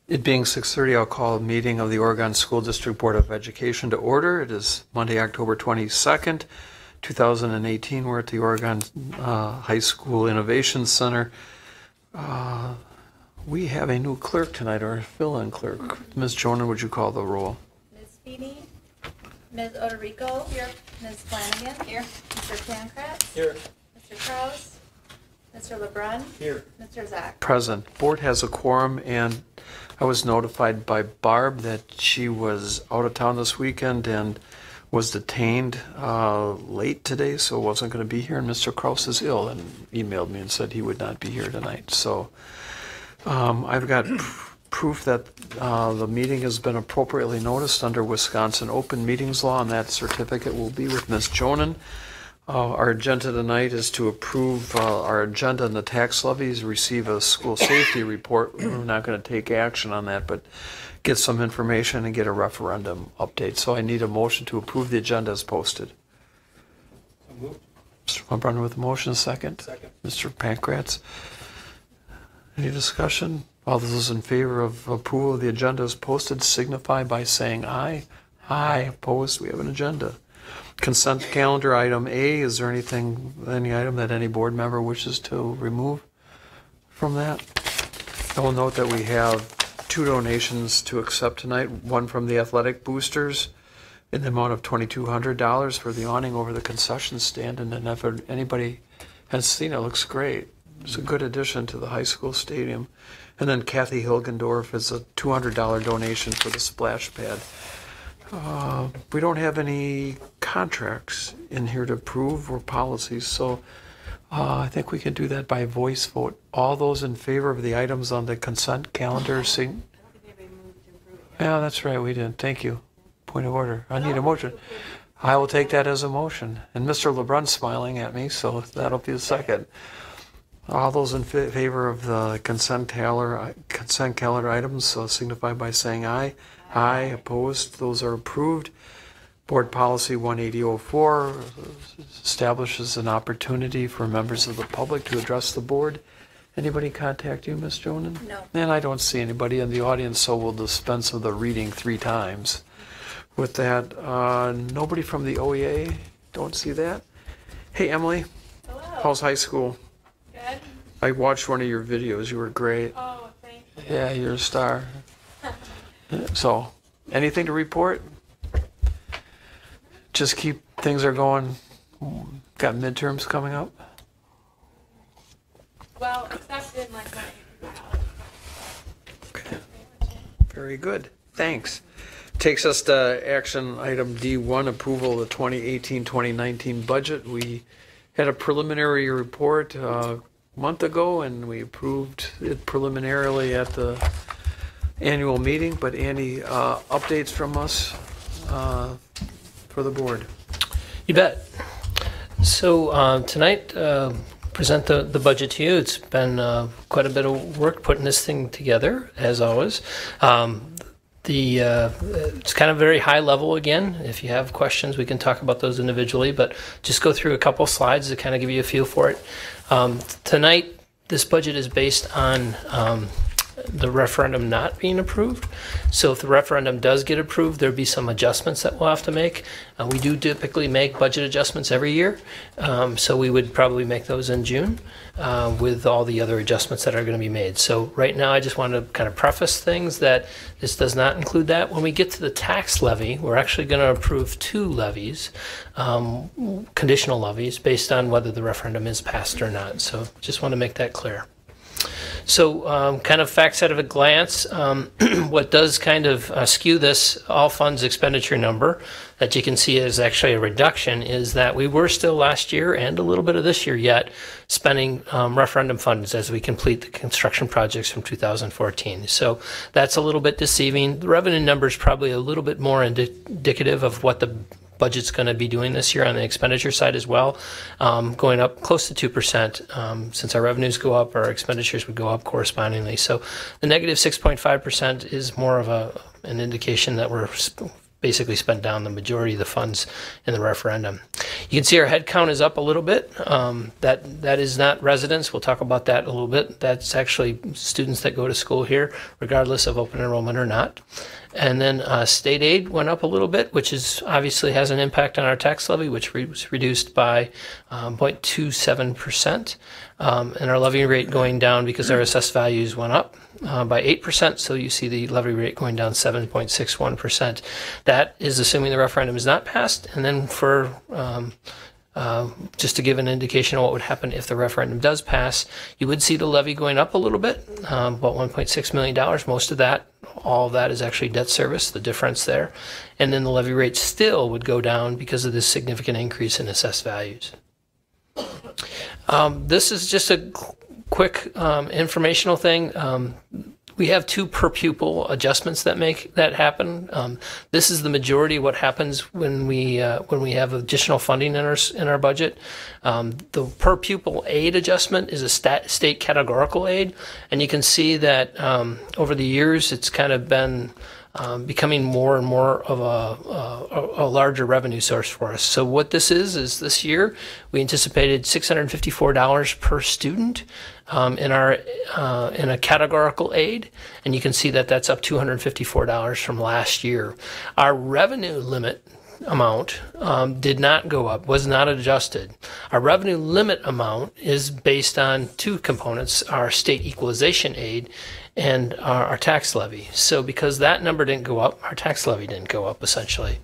It being 6:30, I'll call a meeting of the Oregon School District Board of Education to order. It is Monday, October 22nd, 2018. We're at the Oregon High School Innovation Center. We have a new clerk tonight, or fill-in clerk. Ms. Jonah, would you call the roll? Ms. Feeney? Ms. Oderico? Here. Ms. Flanagan? Here. Mr. Pankratz? Here. Mr. Kraus? Mr. LeBrun? Here. Mr. Zach? Present. Board has a quorum, and I was notified by Barb that she was out of town this weekend and was detained late today, so wasn't going to be here. And Mr. Kraus is ill and emailed me and said he would not be here tonight. So I've got proof that the meeting has been appropriately noticed under Wisconsin Open Meetings Law, and that certificate will be with Ms. Jonan. Our agenda tonight is to approve our agenda and the tax levies, receive a school safety report. We're not going to take action on that, but get some information and get a referendum update. So I need a motion to approve the agenda as posted. So moved. Mr. LeBrun with the motion, second. Second. Mr. Pankratz. Any discussion? All those in favor of approval of the agenda as posted signify by saying aye. Aye. Opposed? We have an agenda. Consent calendar item A, is there any item that any board member wishes to remove from that? I will note that we have 2 donations to accept tonight, one from the athletic boosters in the amount of $2,200 for the awning over the concession stand, and then if anybody has seen it, looks great. It's a good addition to the high school stadium. And then Kathy Hilgendorf is a $200 donation for the splash pad. We don't have any contracts in here to approve or policies, so I think we can do that by voice vote. All those in favor of the items on the consent calendar, sing. Yeah, that's right, we didn't. Thank you. Point of order. I need a motion. I will take that as a motion. And Mr. LeBrun's smiling at me, so that'll be the second. All those in favor of the consent calendar items, so signify by saying aye. Aye. Opposed? Those are approved. Board Policy 18004 establishes an opportunity for members of the public to address the board. Anybody contact you, Ms. Jonan? No. And I don't see anybody in the audience, so we'll dispense with the reading 3 times. With that, nobody from the OEA? Don't see that. Hey, Emily. Hello. How's high school? Good. I watched one of your videos. You were great. Oh, thank you. Yeah, you're a star. So, anything to report? Just keep things are going. Got midterms coming up? Well, except in like my Okay. Very good. Thanks. Takes us to action item D1, approval of the 2018-2019 budget. We had a preliminary report a month ago, and we approved it preliminarily at the annual meeting. But any updates from us for the board? You bet. So tonight, present the budget to you. It's been quite a bit of work putting this thing together, as always. It's kind of very high level again. If you have questions, we can talk about those individually, but just go through a couple slides to kind of give you a feel for it. Tonight, this budget is based on the referendum not being approved. So if the referendum does get approved, there'll be some adjustments that we'll have to make. We do typically make budget adjustments every year, so we would probably make those in June with all the other adjustments that are going to be made. So right now I just want to kind of preface things that this does not include that. When we get to the tax levy, we're actually going to approve 2 levies, conditional levies, based on whether the referendum is passed or not. So just want to make that clear. So kind of facts at a glance, what does kind of skew this all funds expenditure number that you can see is actually a reduction is that we were still last year and a little bit of this year yet spending referendum funds as we complete the construction projects from 2014. So that's a little bit deceiving. The revenue number is probably a little bit more indicative of what the budget's going to be doing this year on the expenditure side as well, going up close to 2%. Since our revenues go up, our expenditures would go up correspondingly. So the negative 6.5% is more of an indication that we're basically spent down the majority of the funds in the referendum. You can see our head count is up a little bit. That is not residents. We'll talk about that a little bit. That's actually students that go to school here, regardless of open enrollment or not. And then state aid went up a little bit, which is obviously has an impact on our tax levy, which was reduced by 0.27%. And our levy rate going down because our assessed values went up by 8%. So you see the levy rate going down 7.61%. That is assuming the referendum is not passed. And then for just to give an indication of what would happen if the referendum does pass, you would see the levy going up a little bit, about $1.6 million. Most of that, all of that is actually debt service, the difference there. And then the levy rate still would go down because of this significant increase in assessed values. This is just a quick informational thing. We have 2 per pupil adjustments that happen. This is the majority of what happens when we have additional funding in our budget. The per pupil aid adjustment is a state categorical aid, and you can see that over the years it's kind of been becoming more and more of a larger revenue source for us. So what this is this year we anticipated $654 per student in a categorical aid, and you can see that that's up $254 from last year. Our revenue limit amount did not go up, was not adjusted. Our revenue limit amount is based on 2 components, our state equalization aid and our tax levy. So because that number didn't go up, our tax levy didn't go up essentially.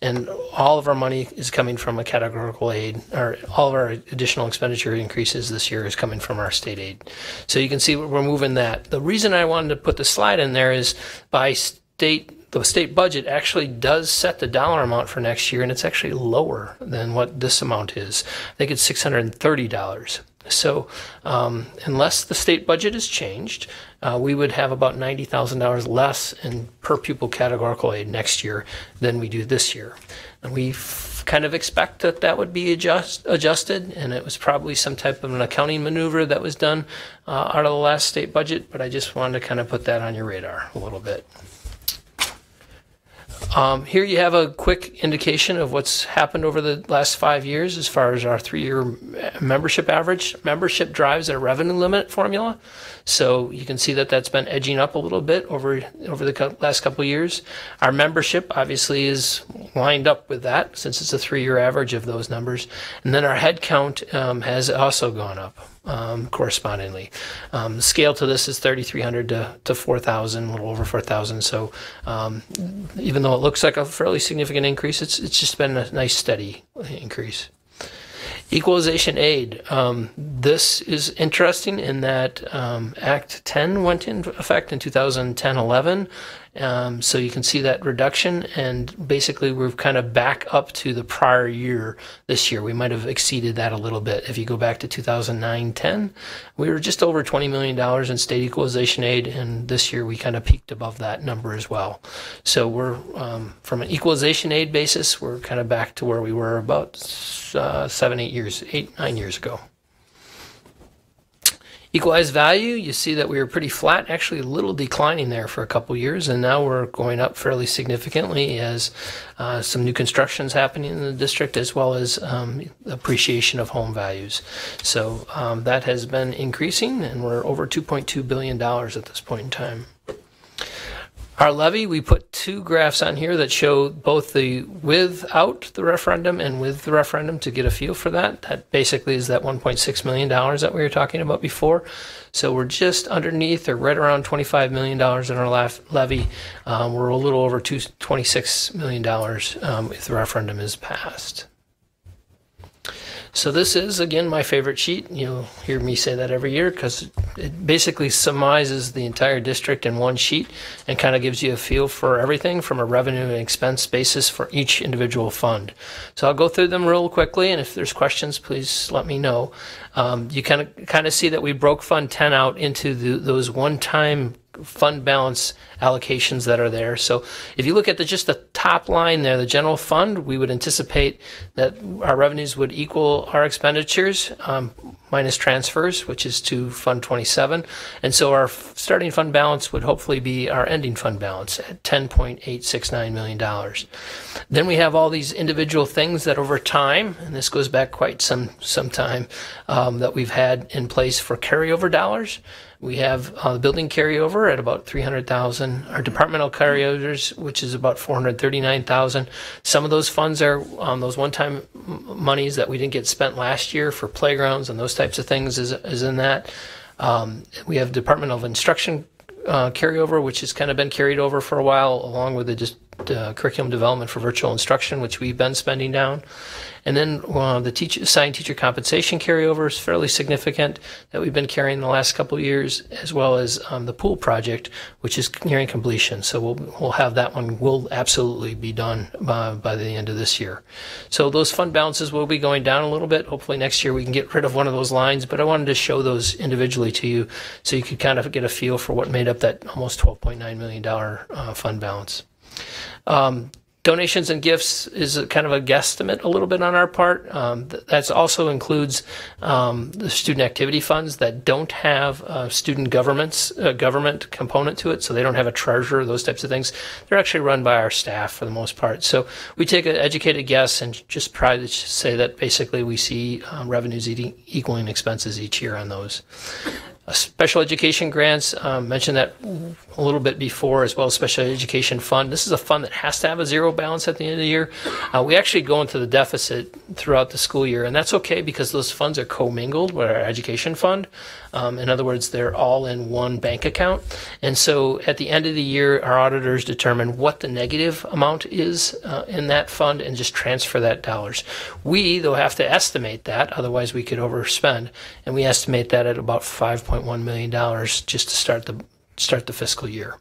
And all of our money is coming from a categorical aid, or all of our additional expenditure increases this year is coming from our state aid. So you can see we're moving that. The reason I wanted to put the slide in there is by state, the state budget actually does set the dollar amount for next year, and it's actually lower than what this amount is. I think it's $630. So unless the state budget is changed, we would have about $90,000 less in per pupil categorical aid next year than we do this year. And we kind of expect that that would be adjusted, and it was probably some type of an accounting maneuver that was done out of the last state budget, but I just wanted to kind of put that on your radar a little bit. Here you have a quick indication of what's happened over the last 5 years as far as our 3-year membership average. Membership drives our revenue limit formula. So you can see that that's been edging up a little bit over the last couple of years. Our membership obviously is lined up with that since it's a 3-year average of those numbers. And then our head count has also gone up. Correspondingly. The scale to this is 3,300 to 4,000, a little over 4,000. So even though it looks like a fairly significant increase, it's just been a nice steady increase. Equalization Aid. This is interesting in that Act 10 went into effect in 2010-11. So you can see that reduction, and basically we're kind of back up to the prior year this year. We might have exceeded that a little bit. If you go back to 2009-10, we were just over $20 million in state equalization aid, and this year we kind of peaked above that number as well. So we're, from an equalization aid basis, we're kind of back to where we were about 9 years ago. Equalized value, you see that we were pretty flat, actually a little declining there for a couple years, and now we're going up fairly significantly as some new construction's happening in the district, as well as appreciation of home values. So that has been increasing, and we're over $2.2 billion at this point in time. Our levy, we put 2 graphs on here that show both the without the referendum and with the referendum to get a feel for that. That basically is that $1.6 million that we were talking about before. So we're just underneath, or right around $25 million in our levy. We're a little over $26 million if the referendum is passed. So this is, again, my favorite sheet. You'll hear me say that every year because it basically summarizes the entire district in one sheet and kind of gives you a feel for everything from a revenue and expense basis for each individual fund. So I'll go through them real quickly, and if there's questions, please let me know. You kind of see that we broke Fund 10 out into those one-time fund balance allocations that are there. So if you look at just the top line there, the general fund, we would anticipate that our revenues would equal our expenditures minus transfers, which is to Fund 27. And so our starting fund balance would hopefully be our ending fund balance at $10.869 million. Then we have all these individual things that over time, and this goes back quite some time, that we've had in place for carryover dollars. We have the building carryover at about $300,000. Our departmental carryovers, which is about $439,000. Some of those funds are those one-time monies that we didn't get spent last year for playgrounds and those types of things is in that. We have Department of Instruction carryover, which has kind of been carried over for a while, along with the curriculum development for virtual instruction, which we've been spending down. And then the assigned teacher compensation carryover is fairly significant that we've been carrying the last couple of years, as well as the pool project, which is nearing completion. So we'll have that one will absolutely be done by the end of this year. So those fund balances will be going down a little bit. Hopefully next year we can get rid of one of those lines, but I wanted to show those individually to you so you could kind of get a feel for what made up that almost $12.9 million fund balance. Donations and gifts is a kind of a guesstimate a little bit on our part. That also includes the student activity funds that don't have student government component to it, so they don't have a treasurer, those types of things. They're actually run by our staff for the most part. So we take an educated guess and just try to say that basically we see revenues equaling expenses each year on those. Special education grants, mentioned that a little bit before, as well as special education fund. This is a fund that has to have a zero balance at the end of the year. We actually go into the deficit throughout the school year, and that's okay because those funds are commingled with our education fund. In other words, they're all in one bank account. And so at the end of the year, our auditors determine what the negative amount is in that fund and just transfer that dollars. We, though, have to estimate that, otherwise we could overspend, and we estimate that at about $5.1 million just to start the fiscal year.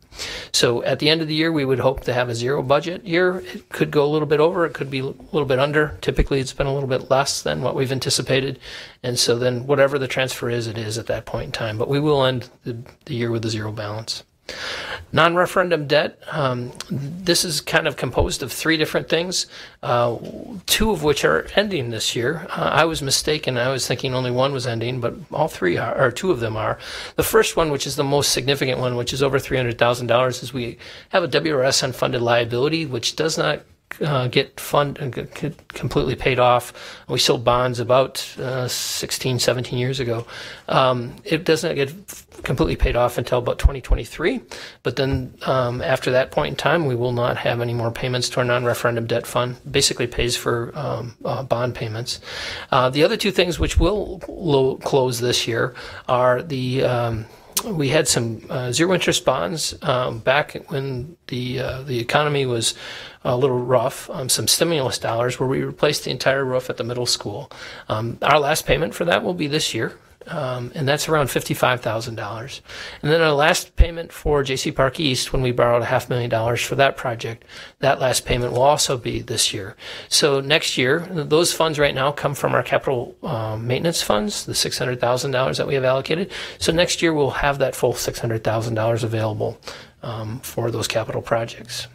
So at the end of the year, we would hope to have a zero budget year. It could go a little bit over, it could be a little bit under. Typically, it's been a little bit less than what we've anticipated. And so then whatever the transfer is, it is at that point in time. But we will end the year with a zero balance. Non-referendum debt, this is kind of composed of three different things, two of which are ending this year. I was mistaken. I was thinking only one was ending, but all three are, or two of them are. The first one, which is the most significant one, which is over $300,000, is we have a WRS unfunded liability, which does not get completely paid off. We sold bonds about 16, 17 years ago. It doesn't get completely paid off until about 2023. But then after that point in time, we will not have any more payments to our non-referendum debt fund. Basically pays for bond payments. The other two things which will close this year are we had some zero interest bonds back when the economy was a little rough, some stimulus dollars where we replaced the entire roof at the middle school. Our last payment for that will be this year. And that's around $55,000. And then our last payment for J.C. Park East, when we borrowed $500,000 for that project, that last payment will also be this year. So next year, those funds right now come from our capital maintenance funds, the $600,000 that we have allocated. So next year we'll have that full $600,000 available for those capital projects.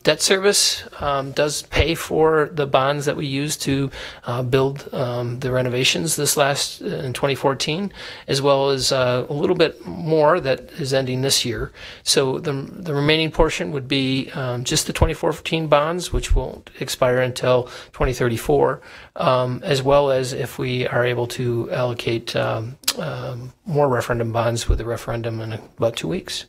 Debt service does pay for the bonds that we used to build the renovations this last in 2014, as well as a little bit more that is ending this year. So the remaining portion would be just the 2014 bonds, which won't expire until 2034, as well as if we are able to allocate more referendum bonds with the referendum in about 2 weeks.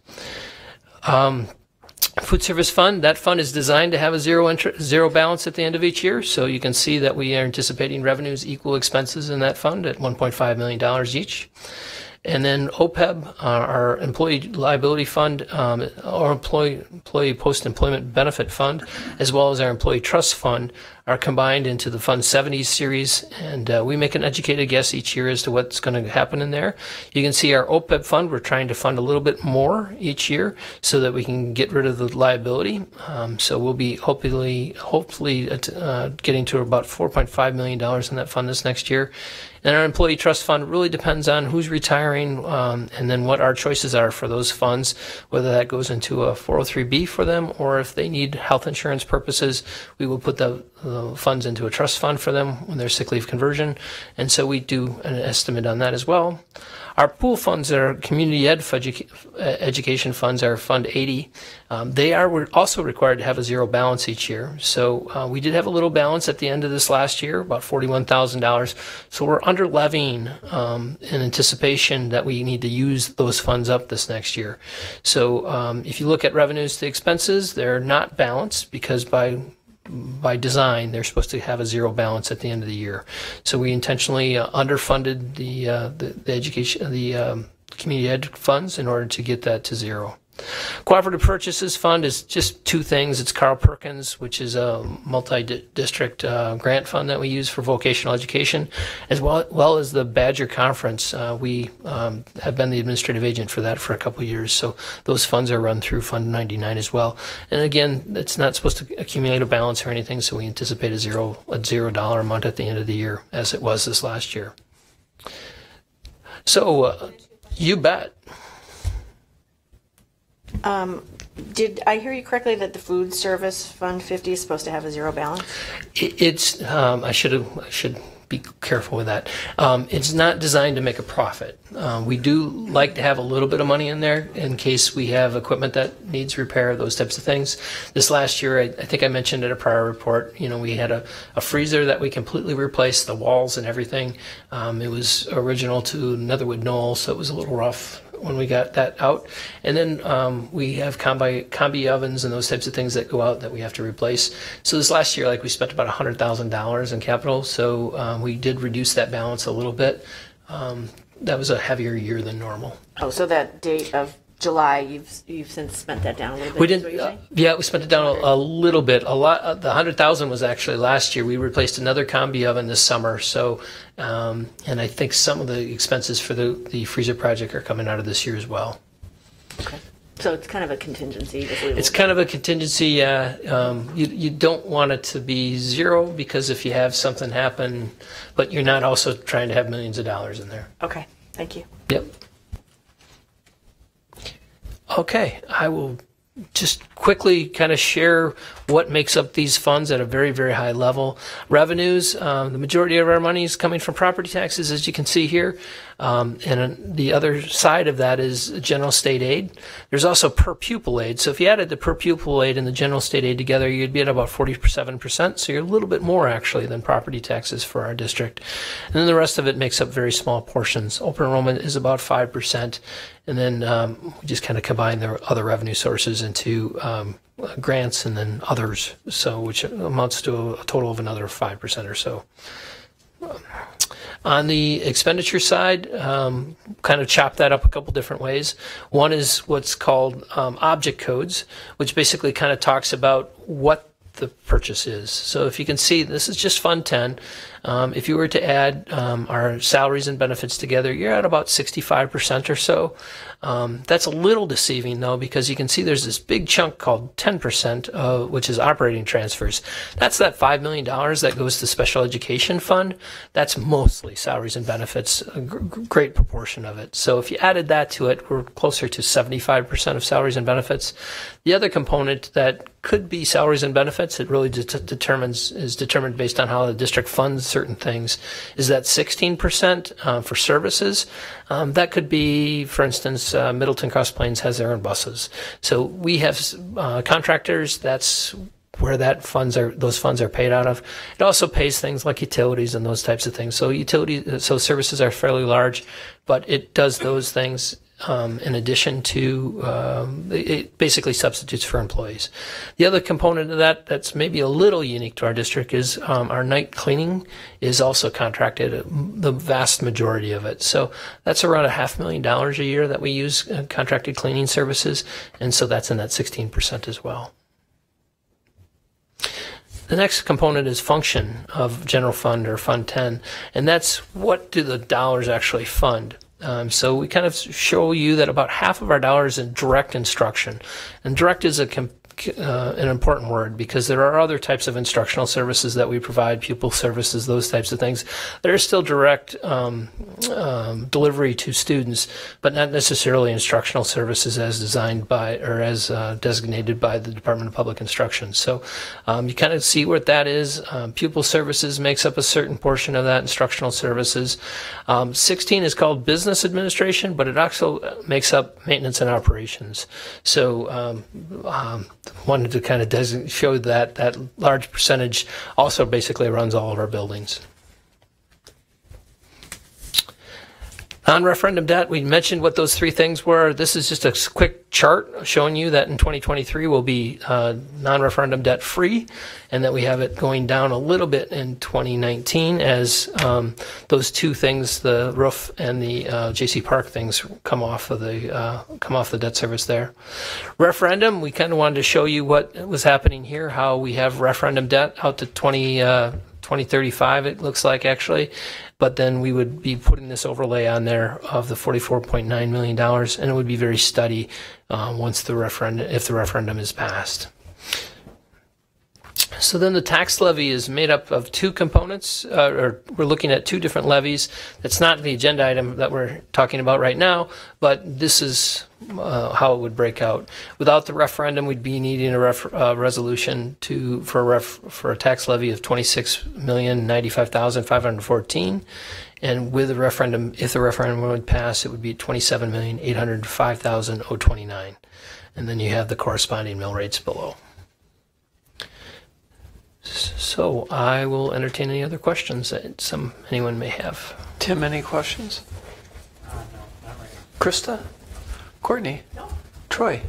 Food service fund, that fund is designed to have a zero balance at the end of each year. So you can see that we are anticipating revenues equal expenses in that fund at $1.5 million each. And then OPEB, our employee liability fund, our employee post-employment benefit fund, as well as our employee trust fund, are combined into the Fund 70 series, and we make an educated guess each year as to what's going to happen in there. You can see our OPEB fund, we're trying to fund a little bit more each year so that we can get rid of the liability. So we'll be hopefully getting to about $4.5 million in that fund this next year. And our employee trust fund really depends on who's retiring and then what our choices are for those funds, whether that goes into a 403B for them or if they need health insurance purposes, we will put the funds into a trust fund for them when they're sick leave conversion. And so we do an estimate on that as well. Our pool funds are community education funds, are Fund 80. We're also required to have a zero balance each year. So we did have a little balance at the end of this last year, about $41,000. So we're under levying in anticipation that we need to use those funds up this next year. So if you look at revenues to expenses, they're not balanced because by design, they're supposed to have a zero balance at the end of the year. So we intentionally underfunded the community ed funds in order to get that to zero. Cooperative Purchases Fund is just two things. It's Carl Perkins, which is a multi-district grant fund that we use for vocational education, as well as the Badger Conference. We have been the administrative agent for that for a couple of years, so those funds are run through Fund 99 as well. And again, it's not supposed to accumulate a balance or anything, so we anticipate a $0 amount at the end of the year, as it was this last year. So, you bet. Did I hear you correctly that the Food Service Fund 50 is supposed to have a zero balance? I should be careful with that. It's not designed to make a profit. We do like to have a little bit of money in there in case we have equipment that needs repair, those types of things. This last year, I think I mentioned in a prior report, we had a freezer that we completely replaced, the walls and everything. It was original to Netherwood Knoll, so it was a little rough when we got that out. And then we have combi ovens and those types of things that go out that we have to replace. So this last year, we spent about $100,000 in capital, so we did reduce that balance a little bit. That was a heavier year than normal. Oh, so that date of July, you've since spent that down a little bit? We didn't. Yeah, we spent it down a little bit. A lot. The $100,000 was actually last year. We replaced another combi oven this summer. So, and I think some of the expenses for the freezer project are coming out of this year as well. Okay. So it's kind of a contingency. It's kind of a contingency. You don't want it to be zero because if you have something happen, but you're not also trying to have millions of dollars in there. Okay. Thank you. Yep. Okay, I will just quickly kind of share what makes up these funds at a very, very high level. Revenues, the majority of our money is coming from property taxes, as you can see here. And the other side of that is general state aid. There's also per pupil aid. So if you added the per pupil aid and the general state aid together, you'd be at about 47%. So you're a little bit more actually than property taxes for our district. And then the rest of it makes up very small portions. Open enrollment is about 5%. And then we just kind of combine the other revenue sources into grants and then others, so which amounts to a total of another 5% or so. On the expenditure side, kind of chop that up a couple different ways. One is what's called object codes, which basically kind of talks about what the purchase is. So if you can see, this is just Fund 10. If you were to add our salaries and benefits together, you're at about 65% or so. That's a little deceiving though, because you can see there's this big chunk called 10%, which is operating transfers. That's that $5 million that goes to special education fund. That's mostly salaries and benefits, a great proportion of it. So if you added that to it, we're closer to 75% of salaries and benefits. The other component that could be salaries and benefits, it really is determined based on how the district funds certain things, is that 16% for services. That could be, for instance, Middleton Cross Plains has their own buses. So we have contractors, that's where those funds are paid out of. It also pays things like utilities and those types of things. So services are fairly large, but it does those things in addition to, it basically substitutes for employees. The other component of that that's maybe a little unique to our district is our night cleaning is also contracted, the vast majority of it. So that's around $500,000 a year that we use contracted cleaning services, and so that's in that 16% as well. The next component is function of general fund or Fund 10, and that's what do the dollars actually fund. So we kind of show you that about half of our dollars in direct instruction, and direct is an important word because there are other types of instructional services that we provide, pupil services, those types of things. There is still direct delivery to students, but not necessarily instructional services as designed by or as designated by the Department of Public Instruction. So you kind of see what that is. Pupil services makes up a certain portion of that, instructional services. 16 is called business administration, but it also makes up maintenance and operations. So wanted to kind of show that large percentage also basically runs all of our buildings. On referendum debt, we mentioned what those three things were. This is just a quick chart showing you that in 2023 we'll be non-referendum debt free, and that we have it going down a little bit in 2019 as those two things, the roof and the J.C. Park things, come off the debt service there. Referendum, we kind of wanted to show you what was happening here, how we have referendum debt out to 2035, it looks like actually. But then we would be putting this overlay on there of the $44.9 million, and it would be very steady once the referendum, if the referendum is passed. So then the tax levy is made up of two components, or we're looking at two different levies. That's not the agenda item that we're talking about right now, but this is how it would break out. Without the referendum, we'd be needing a resolution for a tax levy of $26,095,514, and with the referendum, if the referendum would pass, it would be $27,805,029, and then you have the corresponding mill rates below. So I will entertain any other questions that anyone may have. Tim, any questions? No, not right. Krista? Courtney? No. Troy?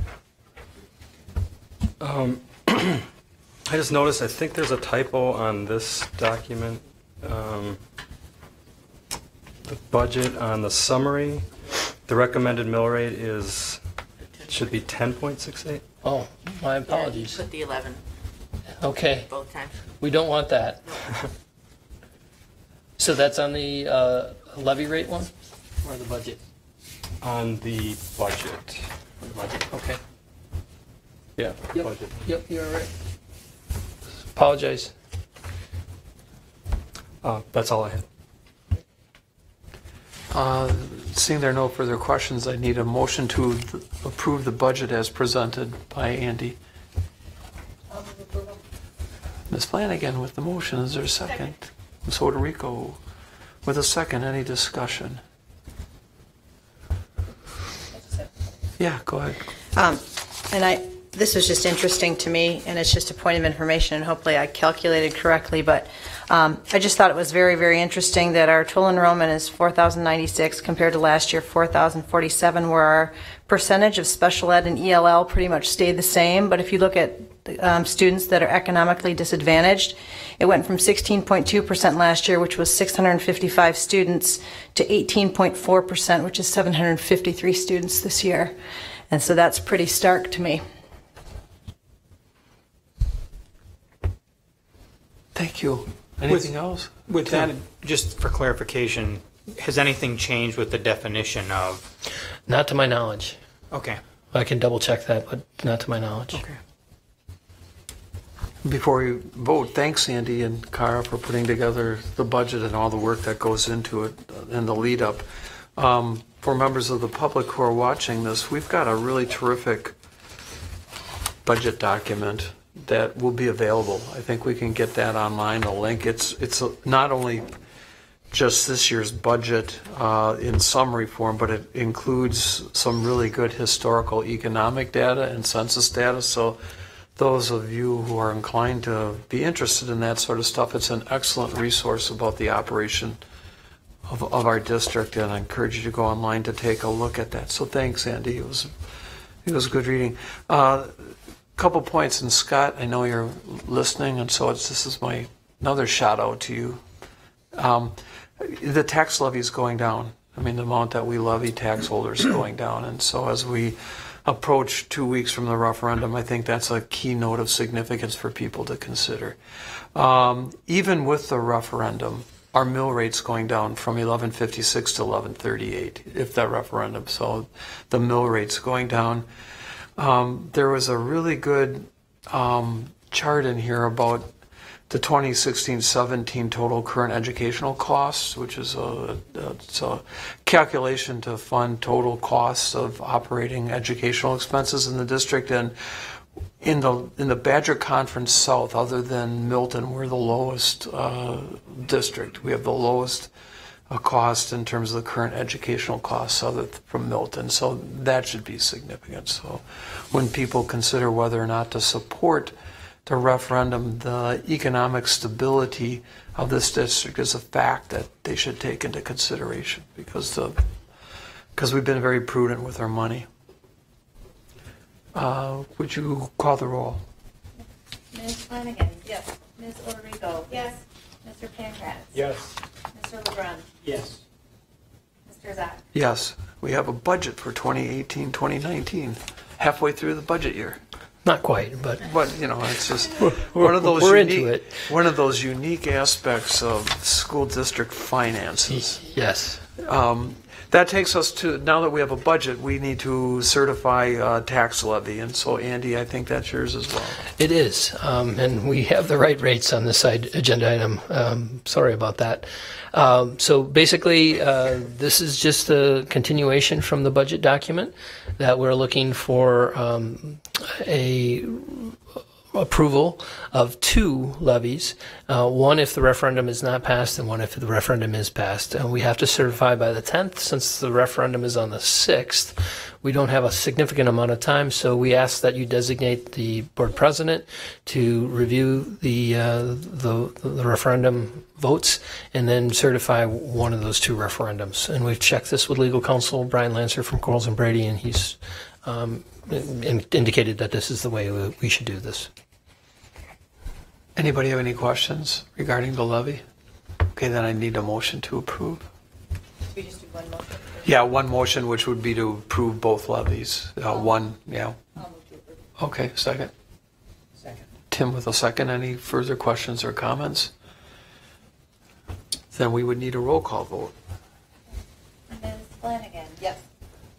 I just noticed, I think there's a typo on this document. The budget on the summary, the recommended mill rate should be 10.68. Oh, my apologies. Put the 11 Okay, both times. we don't want that. So that's on the levy rate one, or the budget? On the budget. On the budget. Okay. Yeah, Yep. budget. Yep, you're right. Apologize. That's all I had. Seeing there are no further questions, I need a motion to approve the budget as presented by Andy. Ms. Flanagan with the motion. Is there a second? Ms. Oderico with a second. Any discussion? Yeah, go ahead. This was just interesting to me, and it's just a point of information, and hopefully I calculated correctly, but I just thought it was very, very interesting that our total enrollment is 4,096 compared to last year 4,047, where our percentage of special ed and ELL pretty much stayed the same. But if you look at students that are economically disadvantaged, it went from 16.2% last year, which was 655 students, to 18.4%, which is 753 students this year. And so that's pretty stark to me. Thank you. Anything else? With that, just for clarification, has anything changed with the definition of? Not to my knowledge. Okay. I can double check that, but not to my knowledge. Okay. Before you vote, thanks Andy and Cara for putting together the budget and all the work that goes into it and the lead up. For members of the public who are watching this, we've got a really terrific budget document that will be available. I think we can get that online, the link. It's not only just this year's budget in summary form, but it includes some really good historical economic data and census data. So those of you who are inclined to be interested in that sort of stuff, it's an excellent resource about the operation of our district, and I encourage you to go online to take a look at that. So thanks, Andy. It was good reading. Couple points, and Scott, I know you're listening, and so this is my another shout out to you. The tax levy is going down. I mean, the amount that we levy tax holders is going down, and so as we approach 2 weeks from the referendum, I think that's a keynote of significance for people to consider. Even with the referendum, our mill rate's going down from 1156 to 1138, if that referendum. So the mill rate's going down. There was a really good chart in here about the 2016-17 total current educational costs, which is it's a calculation to fund total costs of operating educational expenses in the district. And in the Badger Conference South, other than Milton, we're the lowest district. We have the lowest cost in terms of the current educational costs other from Milton. So that should be significant. So when people consider whether or not to support the referendum, the economic stability of this district is a fact that they should take into consideration because we've been very prudent with our money. Would you call the roll? Ms. Flanagan. Yes. Ms. Oderico. Yes. Mr. Pankratz. Yes. Mr. LeBrun. Yes. Mr. Zak. Yes, we have a budget for 2018-2019, halfway through the budget year. Not quite, but you know, it's just one of those we're unique, into it. one of those unique aspects of school district finances. Yes. That takes us to, now that we have a budget, we need to certify tax levy. And so, Andy, I think that's yours as well. It is, and we have the right rates on this agenda item. Sorry about that. So basically, this is just a continuation from the budget document that we're looking for a approval of two levies, one if the referendum is not passed and one if the referendum is passed. We have to certify by the 10th. Since the referendum is on the 6th, we don't have a significant amount of time, so we ask that you designate the board president to review the referendum votes and then certify one of those two referendums. And we've checked this with legal counsel Brian Lancer from Quarles and Brady, and he's indicated that this is the way we should do this. Anybody have any questions regarding the levy? Okay, then I need a motion to approve. We just do one motion. Yeah, one motion, which would be to approve both levies. One, yeah. I'll move to approve. Okay, second. Second. Tim with a second. Any further questions or comments? Then we would need a roll call vote. Ms. Flanagan. Yes.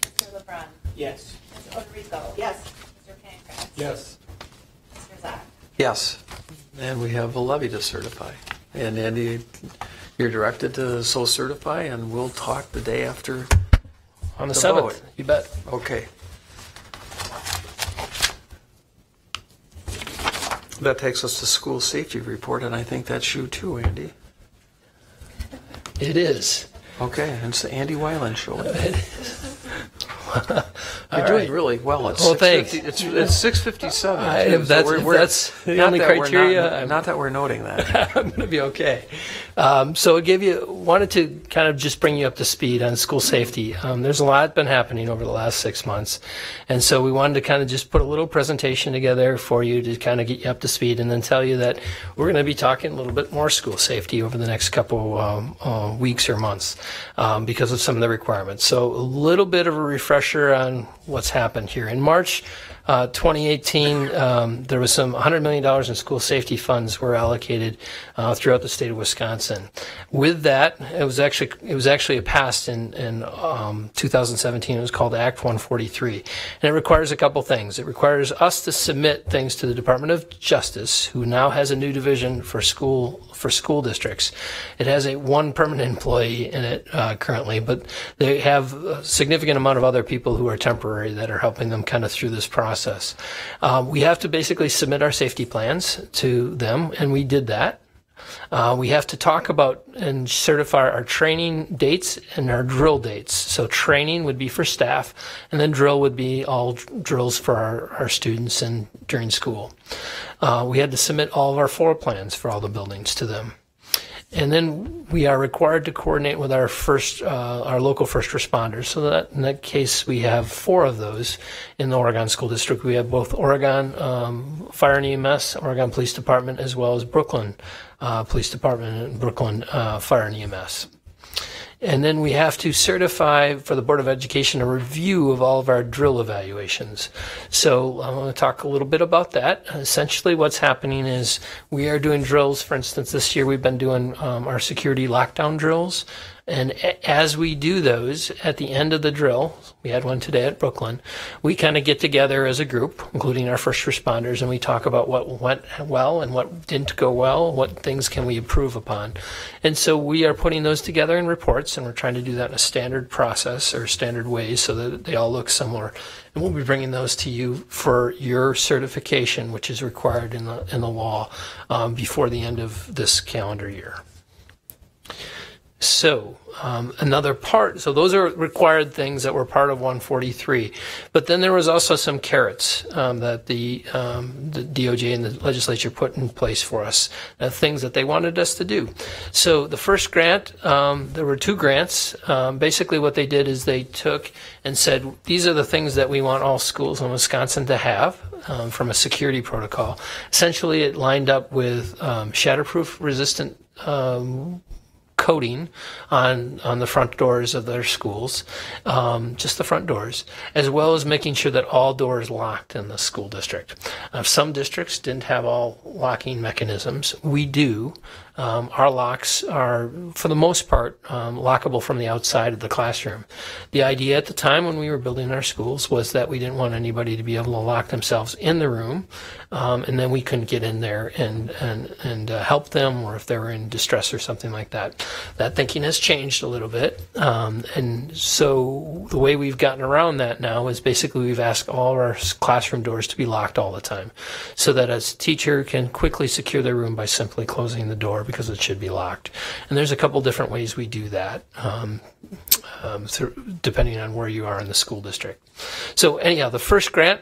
Mr. LeBrun. Yes. Ms. Oderico. Yes. Mr. Pankratz. Yes. Mr. Zak. Yes, and we have a levy to certify. And Andy, you're directed to so certify, and we'll talk the day after. On the The 7th, vote. you bet. Okay. That takes us to school safety report, and I think that's you too, Andy. It is. Okay, and it's the Andy Weiland show. All You're doing right. really well. It's Well, thanks. 6:50 it's 6:57. If that's the not only that we're criteria, not that we're noting that. I'm going to be okay. So it wanted to kind of just bring you up to speed on school safety. There's a lot been happening over the last 6 months. And so we wanted to kind of just put a little presentation together for you to kind of get you up to speed and then tell you that we're going to be talking a little bit more school safety over the next couple weeks or months because of some of the requirements. So a little bit of a refresher on what's happened here. In March 2018, there was some $100 million in school safety funds were allocated throughout the state of Wisconsin. With that, it was actually passed in 2017. It was called Act 143, and it requires a couple things. It requires us to submit things to the Department of Justice, who now has a new division for school districts. It has one permanent employee in it currently, but they have a significant amount of other people who are temporary that are helping them kind of through this process. We have to basically submit our safety plans to them, and we did that. We have to talk about and certify our training dates and our drill dates. So training would be for staff, and then drill would be all drills for our students and during school. We had to submit all of our floor plans for all the buildings to them. And then we are required to coordinate with our local first responders. So that in that case, we have 4 of those in the Oregon School District. We have both Oregon Fire and EMS, Oregon Police Department, as well as Brooklyn Police Department and Brooklyn Fire and EMS. And then we have to certify for the Board of Education a review of all of our drill evaluations. So I want to talk a little bit about that. Essentially what's happening is we are doing drills. For instance, this year we've been doing our security lockdown drills. And as we do those, at the end of the drill, we had one today at Brooklyn, we kind of get together as a group, including our first responders, and we talk about what went well and what didn't go well, what things can we improve upon. And so we are putting those together in reports, and we're trying to do that in a standard process or standard ways so that they all look similar. And we'll be bringing those to you for your certification, which is required in the law before the end of this calendar year. So another part, so those are required things that were part of 143. But then there was also some carrots that the DOJ and the legislature put in place for us, things that they wanted us to do. So the first grant, there were 2 grants. Basically what they did is they took and said, these are the things that we want all schools in Wisconsin to have from a security protocol. Essentially it lined up with shatterproof resistant coating on the front doors of their schools, just the front doors, as well as making sure that all doors locked in the school district. Some districts didn't have all locking mechanisms. We do. Our locks are, for the most part, lockable from the outside of the classroom. The idea at the time when we were building our schools was that we didn't want anybody to be able to lock themselves in the room, and then we couldn't get in there and help them, or if they were in distress or something like that. That thinking has changed a little bit, and so the way we've gotten around that now is basically we've asked all of our classroom doors to be locked all the time, so that a teacher can quickly secure their room by simply closing the door, because it should be locked. And there's a couple different ways we do that, depending on where you are in the school district. So anyhow, the first grant,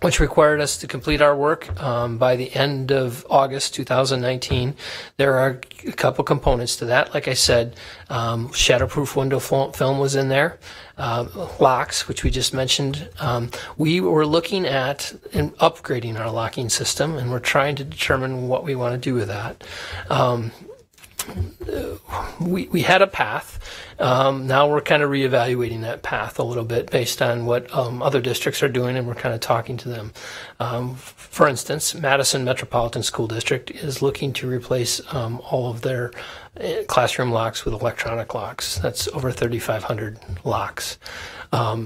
which required us to complete our work by the end of August 2019. There are a couple components to that. Like I said, shatterproof window film was in there. Locks, which we just mentioned. We were looking at upgrading our locking system, and we're trying to determine what we want to do with that. We had a path. Now we're kind of reevaluating that path a little bit based on what other districts are doing, and we're kind of talking to them. For instance, Madison Metropolitan School District is looking to replace all of their classroom locks with electronic locks. That's over 3,500 locks.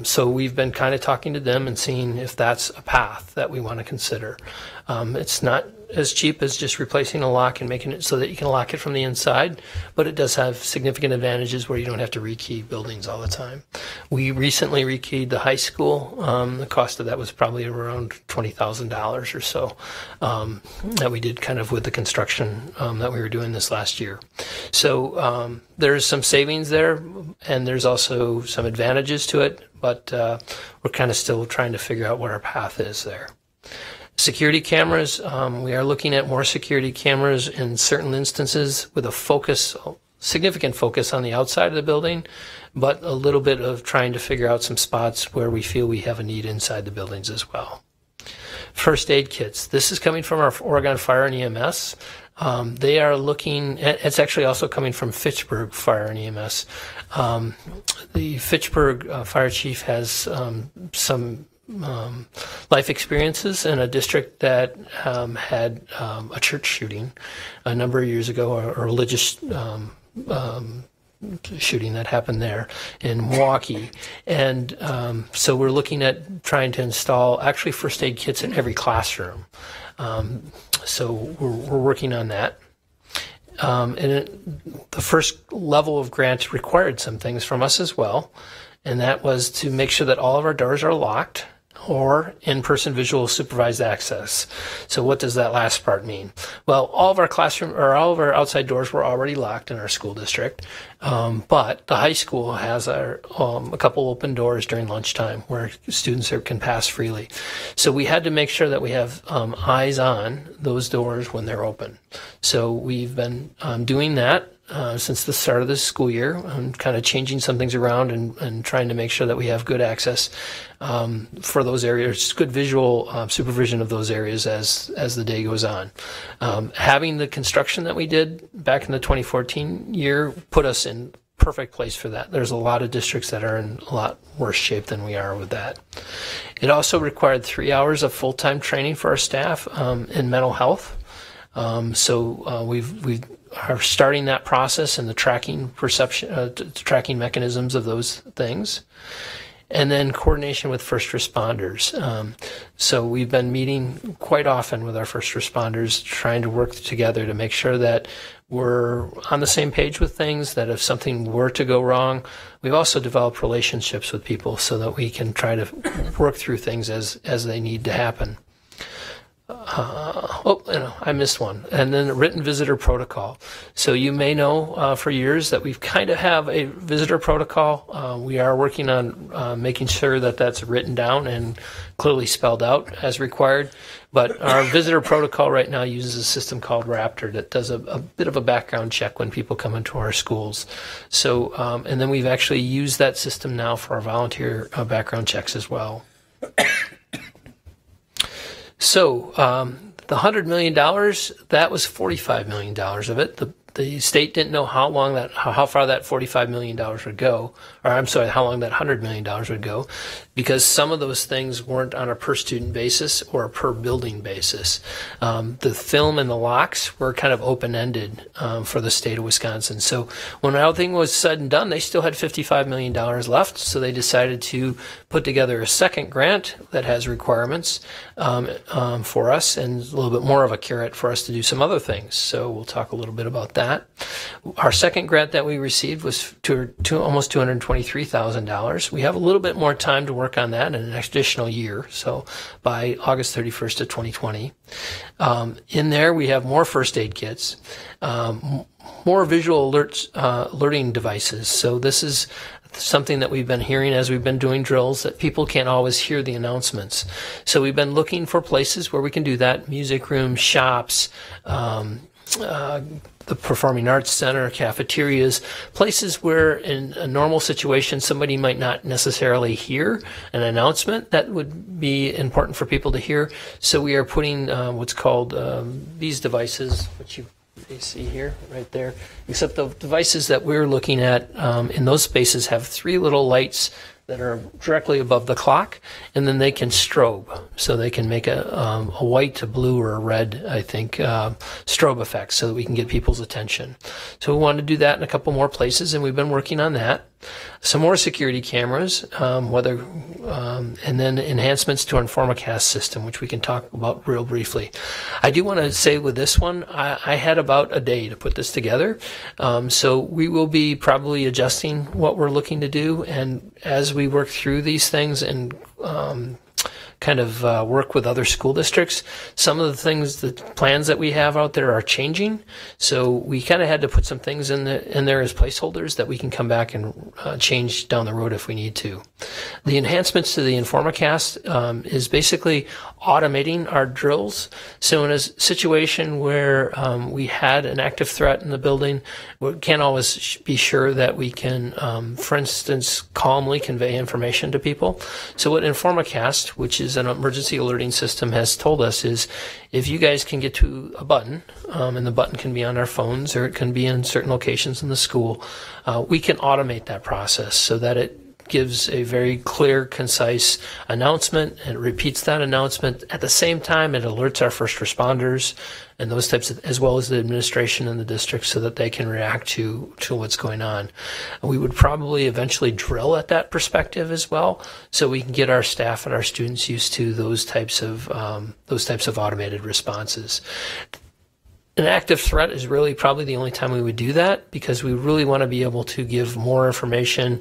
So we've been kind of talking to them and seeing if that's a path that we want to consider. It's not as cheap as just replacing a lock and making it so that you can lock it from the inside, but it does have significant advantages where you don't have to rekey buildings all the time. We recently rekeyed the high school. The cost of that was probably around $20,000 or so that we did kind of with the construction that we were doing this last year. So there's some savings there, and there's also some advantages to it, but we're kind of still trying to figure out what our path is there. Security cameras, we are looking at more security cameras in certain instances with a significant focus on the outside of the building, but a little bit of trying to figure out some spots where we feel we have a need inside the buildings as well. First aid kits. This is coming from our Oregon Fire and EMS. They are looking, it's actually also coming from Fitchburg Fire and EMS. The Fitchburg fire chief has some life experiences in a district that had a church shooting a number of years ago, or a religious shooting that happened there in Milwaukee. And so we're looking at trying to install actually first aid kits in every classroom. So we're working on that. The first level of grant required some things from us as well, and that was to make sure that all of our doors are locked or in-person visual supervised access. So what does that last part mean? Well, all of our outside doors were already locked in our school district, but the high school has a couple open doors during lunchtime where students can pass freely. So we had to make sure that we have eyes on those doors when they're open. So we've been doing that since the start of this school year, kind of changing some things around and trying to make sure that we have good access for those areas, good visual supervision of those areas as the day goes on. Having the construction that we did back in the 2014 year put us in perfect place for that. There's a lot of districts that are in a lot worse shape than we are with that. It also required 3 hours of full-time training for our staff in mental health. We are starting that process and the tracking mechanisms of those things. And then coordination with first responders. So we've been meeting quite often with our first responders, trying to work together to make sure that we're on the same page with things, that if something were to go wrong, we've also developed relationships with people so that we can try to work through things as they need to happen. I missed one. And then a written visitor protocol. So you may know for years that we've kind of have a visitor protocol. We are working on making sure that that's written down and clearly spelled out as required. But our visitor protocol right now uses a system called Raptor that does a bit of a background check when people come into our schools. So, and then we've actually used that system now for our volunteer background checks as well. So the $100 million, that was $45 million of it. The state didn't know how far that $45 million would go, or I'm sorry, how long that $100 million would go, because some of those things weren't on a per student basis or a per building basis. The film and the locks were kind of open-ended for the state of Wisconsin. So when everything was said and done, they still had $55 million left, so they decided to put together a second grant that has requirements for us and a little bit more of a carrot for us to do some other things. So we'll talk a little bit about that. Our second grant that we received was almost $223,000. We have a little bit more time to work on that in an additional year, so by August 31st of 2020. In there, we have more first aid kits, more visual alerting devices. So this is something that we've been hearing as we've been doing drills, that people can't always hear the announcements. So we've been looking for places where we can do that: music rooms, shops, the Performing Arts Center, cafeterias, places where in a normal situation somebody might not necessarily hear an announcement that would be important for people to hear. So we are putting what's called these devices, which you see here, right there, except the devices that we're looking at in those spaces have 3 little lights that are directly above the clock, and then they can strobe. So they can make a white, a blue, or a red, I think, strobe effect so that we can get people's attention. So we want to do that in a couple more places, and we've been working on that. Some more security cameras, and then enhancements to our InformaCast system, which we can talk about real briefly. I do want to say with this one, I had about a day to put this together. So we will be probably adjusting what we're looking to do, and as we work through these things and kind of work with other school districts, some of the things, the plans that we have out there are changing. So we kind of had to put some things in there as placeholders that we can come back and change down the road if we need to. The enhancements to the InformaCast is basically automating our drills. So in a situation where we had an active threat in the building, we can't always be sure that we can, for instance, calmly convey information to people. So what InformaCast, which is an emergency alerting system, has told us is, if you guys can get to a button, and the button can be on our phones or it can be in certain locations in the school, we can automate that process so that it gives a very clear, concise announcement, and it repeats that announcement. At the same time, it alerts our first responders and those types of, as well as the administration in the district, so that they can react to what's going on. We would probably eventually drill at that perspective as well, so we can get our staff and our students used to those types of automated responses. An active threat is really probably the only time we would do that, because we really want to be able to give more information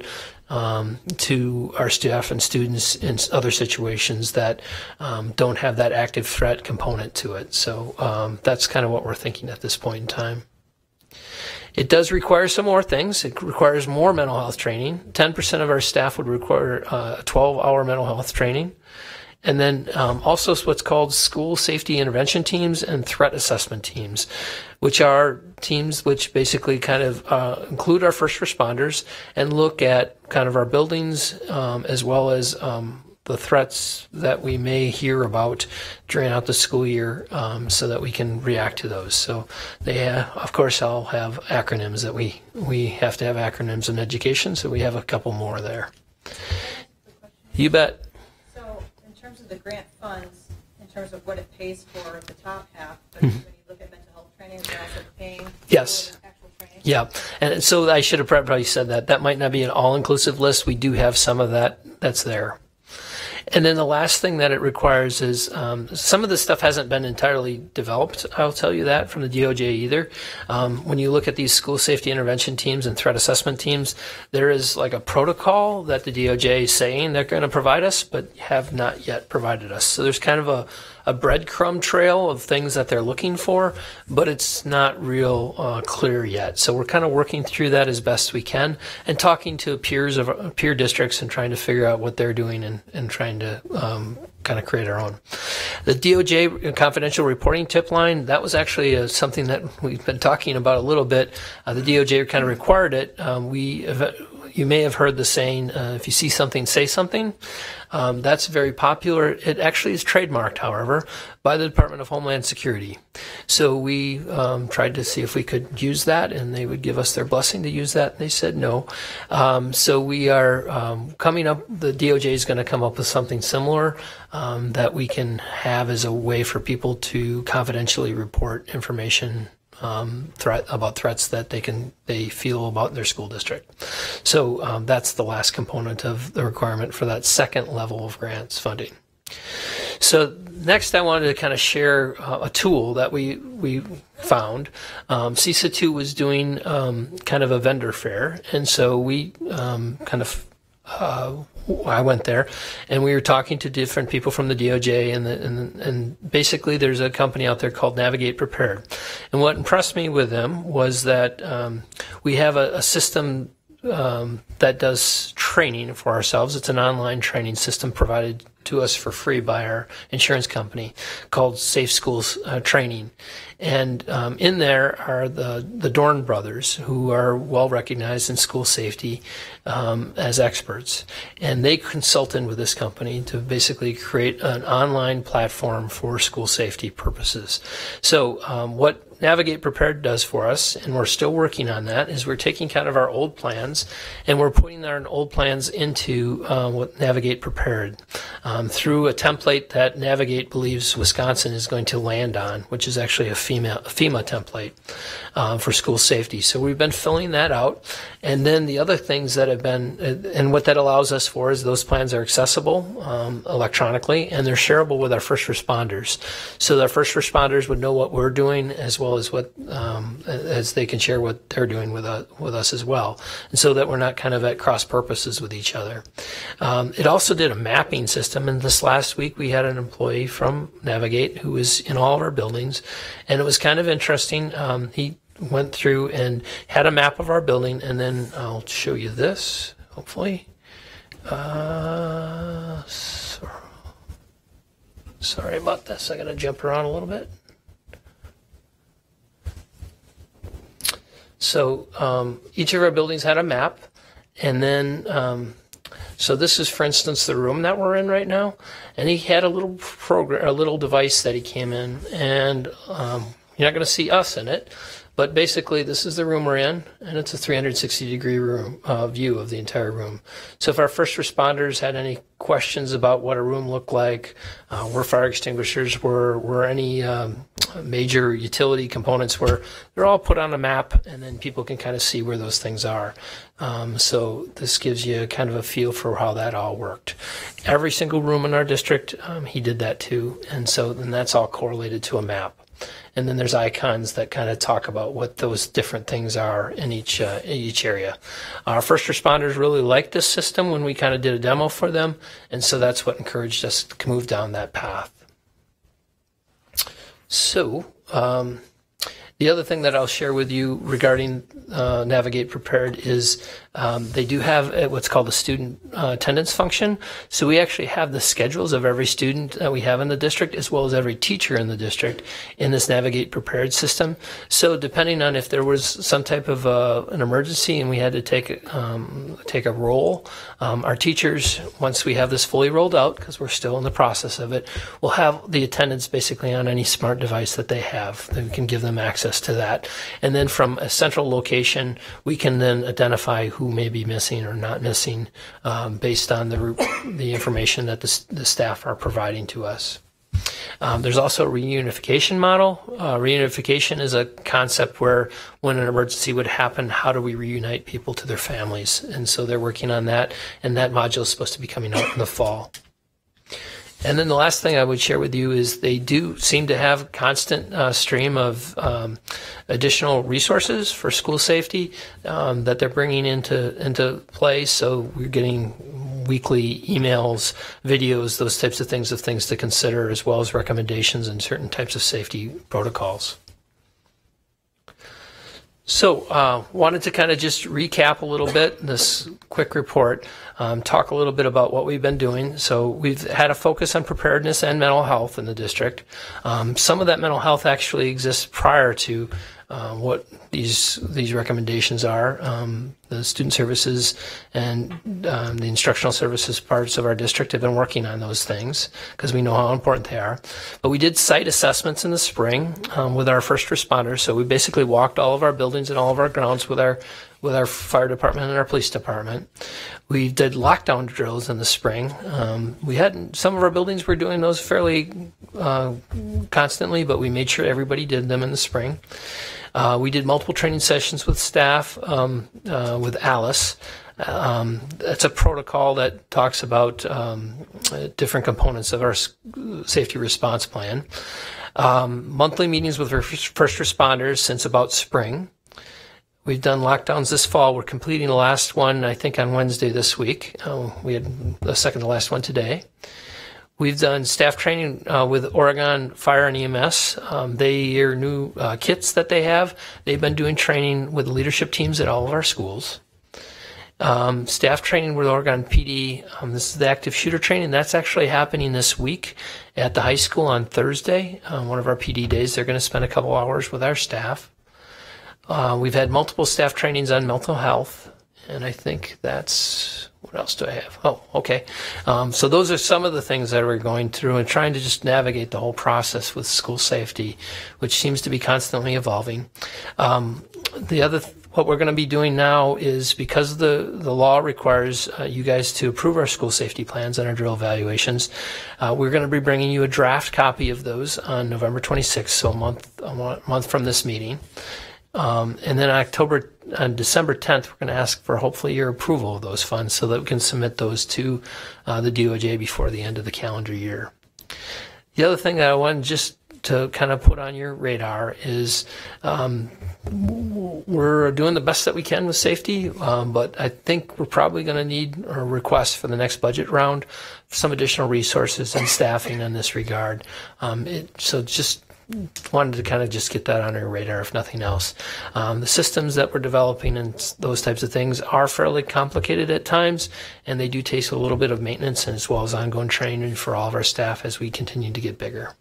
to our staff and students in other situations that don't have that active threat component to it. So that's kind of what we're thinking at this point in time. It does require some more things. It requires more mental health training. 10% of our staff would require a 12-hour mental health training. And then also what's called school safety intervention teams and threat assessment teams, which are teams which basically kind of include our first responders and look at kind of our buildings, as well as the threats that we may hear about during out the school year, so that we can react to those. So they, of course, all have acronyms that we have to have acronyms in education, so we have a couple more there. You bet. So in terms of the grant funds, in terms of what it pays for the top half, but when you look at mental health training, they're also paying Yes. for the actual training? Yeah, and so I should have probably said that. That might not be an all-inclusive list. We do have some of that that's there. And then the last thing that it requires is some of this stuff hasn't been entirely developed, I'll tell you that, from the DOJ either. When you look at these school safety intervention teams and threat assessment teams, there is like a protocol that the DOJ is saying they're going to provide us, but have not yet provided us. So there's kind of a breadcrumb trail of things that they're looking for, but it's not real clear yet. So we're kind of working through that as best we can and talking to peers of peer districts and trying to figure out what they're doing and trying to kind of create our own. The DOJ confidential reporting tip line, that was actually something that we've been talking about a little bit. The DOJ kind of required it. You may have heard the saying, if you see something, say something. That's very popular. It actually is trademarked, however, by the Department of Homeland Security. So we tried to see if we could use that, and they would give us their blessing to use that. And they said no. So we are coming up, the DOJ is going to come up with something similar that we can have as a way for people to confidentially report information about threats that they feel about their school district. So that's the last component of the requirement for that second level of grants funding. So next I wanted to kind of share a tool that we found. CISA 2 was doing kind of a vendor fair, and so we I went there, and we were talking to different people from the DOJ, and basically there's a company out there called Navigate Prepared. And what impressed me with them was that we have a system that does training for ourselves. It's an online training system provided to us for free by our insurance company called Safe Schools Training. And in there are the Dorn brothers, who are well recognized in school safety as experts. And they consulted with this company to basically create an online platform for school safety purposes. So what Navigate Prepared does for us, and we're still working on that, is we're taking kind of our old plans and we're putting our old plans into what Navigate Prepared through a template that Navigate believes Wisconsin is going to land on, which is actually a FEMA template for school safety. So we've been filling that out. And then the other things that have been, and what that allows us for is those plans are accessible electronically, and they're shareable with our first responders. So our first responders would know what we're doing, as well as what as they can share what they're doing with us as well, and so that we're not kind of at cross purposes with each other. It also did a mapping system, and this last week we had an employee from Navigate who was in all of our buildings, and it was kind of interesting. He went through and had a map of our building, and then I'll show you this, hopefully. Sorry about this. I got to jump around a little bit. So each of our buildings had a map, and then so this is, for instance, the room that we're in right now, and he had a little program, a little device that he came in, and you're not going to see us in it, but basically this is the room we're in, and it's a 360-degree room view of the entire room. So if our first responders had any questions about what a room looked like, where fire extinguishers were, where any major utility components were, they're all put on a map, and then people can kind of see where those things are. So this gives you kind of a feel for how that all worked. Every single room in our district, he did that too, and so then that's all correlated to a map. And then there's icons that kind of talk about what those different things are in each area. Our first responders really liked this system when we kind of did a demo for them, and so that's what encouraged us to move down that path. So The other thing that I'll share with you regarding Navigate Prepared is they do have what's called a student attendance function. So we actually have the schedules of every student that we have in the district, as well as every teacher in the district, in this Navigate Prepared system. So depending on if there was some type of an emergency and we had to take a roll, our teachers, once we have this fully rolled out, because we're still in the process of it, will have the attendance basically on any smart device that they have. Then we can give them access to that. And then from a central location, we can then identify who may be missing or not missing based on the information that the staff are providing to us. There's also a reunification model. Reunification is a concept where when an emergency would happen, how do we reunite people to their families? And so they're working on that, and that module is supposed to be coming out in the fall. And then the last thing I would share with you is they do seem to have a constant stream of additional resources for school safety that they're bringing into play. So we're getting weekly emails, videos, those types of things to consider, as well as recommendations and certain types of safety protocols. So wanted to kind of just recap a little bit this quick report, talk a little bit about what we've been doing. So we've had a focus on preparedness and mental health in the district. Some of that mental health actually exists prior to what these recommendations are. The student services and the instructional services parts of our district have been working on those things because we know how important they are. But we did site assessments in the spring with our first responders. So we basically walked all of our buildings and all of our grounds with our fire department and our police department. We did lockdown drills in the spring. Some of our buildings were doing those fairly constantly, but we made sure everybody did them in the spring. We did multiple training sessions with staff, with Alice. That's a protocol that talks about different components of our safety response plan. Monthly meetings with first responders since about spring. We've done lockdowns this fall. We're completing the last one, I think, on Wednesday this week. We had the second to last one today. We've done staff training with Oregon Fire and EMS. Their new kits that they have, they've been doing training with leadership teams at all of our schools. Staff training with Oregon PD. This is the active shooter training. That's actually happening this week at the high school on Thursday, one of our PD days. They're going to spend a couple hours with our staff. We've had multiple staff trainings on mental health, and I think that's, what else do I have? Oh, okay. So those are some of the things that we're going through and trying to just navigate the whole process with school safety, which seems to be constantly evolving. What we're going to be doing now is, because the law requires you guys to approve our school safety plans and our drill evaluations, we're going to be bringing you a draft copy of those on November 26th, so a month from this meeting. And then on December 10th, we're going to ask for hopefully your approval of those funds so that we can submit those to the DOJ before the end of the calendar year. The other thing that I wanted just to kind of put on your radar is we're doing the best that we can with safety, but I think we're probably going to need a request for the next budget round for some additional resources and staffing in this regard. So just wanted to kind of just get that on your radar, if nothing else. The systems that we're developing and those types of things are fairly complicated at times, and they do take a little bit of maintenance and as well as ongoing training for all of our staff as we continue to get bigger.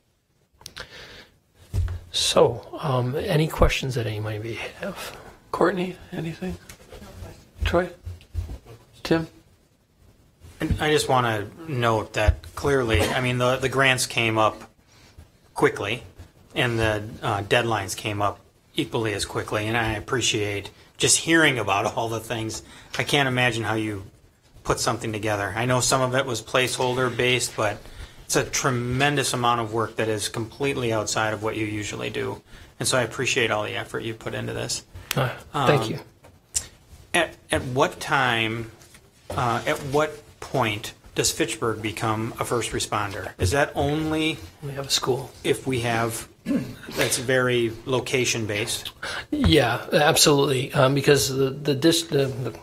So, any questions that anybody may have? Courtney, anything? Troy? Tim? I just want to note that clearly, I mean, the grants came up quickly, and the deadlines came up equally as quickly, and I appreciate just hearing about all the things. I can't imagine how you put something together. I know some of it was placeholder based, but it's a tremendous amount of work that is completely outside of what you usually do. And so I appreciate all the effort you put into this. Thank you. At what time, at what point does Fitchburg become a first responder? Is that only We have a school. if we have, that's very location based? Yeah, absolutely. Because the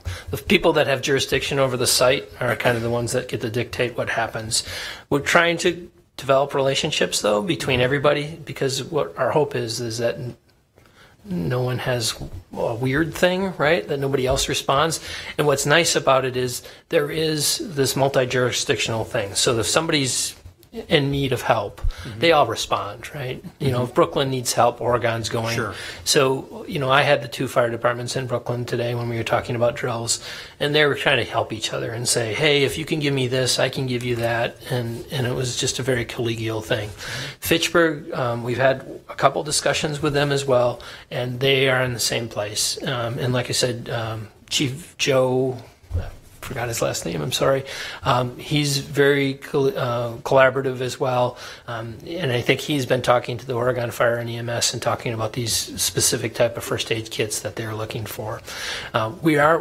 people that have jurisdiction over the site are kind of the ones that get to dictate what happens. We're trying to develop relationships, though, between everybody, because what our hope is that no one has a weird thing, right, that nobody else responds. And what's nice about it is there is this multi-jurisdictional thing. So if somebody's in need of help, they all respond, right? You know, if Brooklyn needs help, Oregon's going. Sure. So, you know, I had the 2 fire departments in Brooklyn today when we were talking about drills, and they were trying to help each other and say, hey, if you can give me this, I can give you that. And it was just a very collegial thing. Fitchburg, we've had a couple discussions with them as well, and they are in the same place. And like I said, Chief Joe, forgot his last name, I'm sorry. He's very collaborative as well. And I think he's been talking to the Oregon Fire and EMS and talking about these specific type of first aid kits that they're looking for. We are...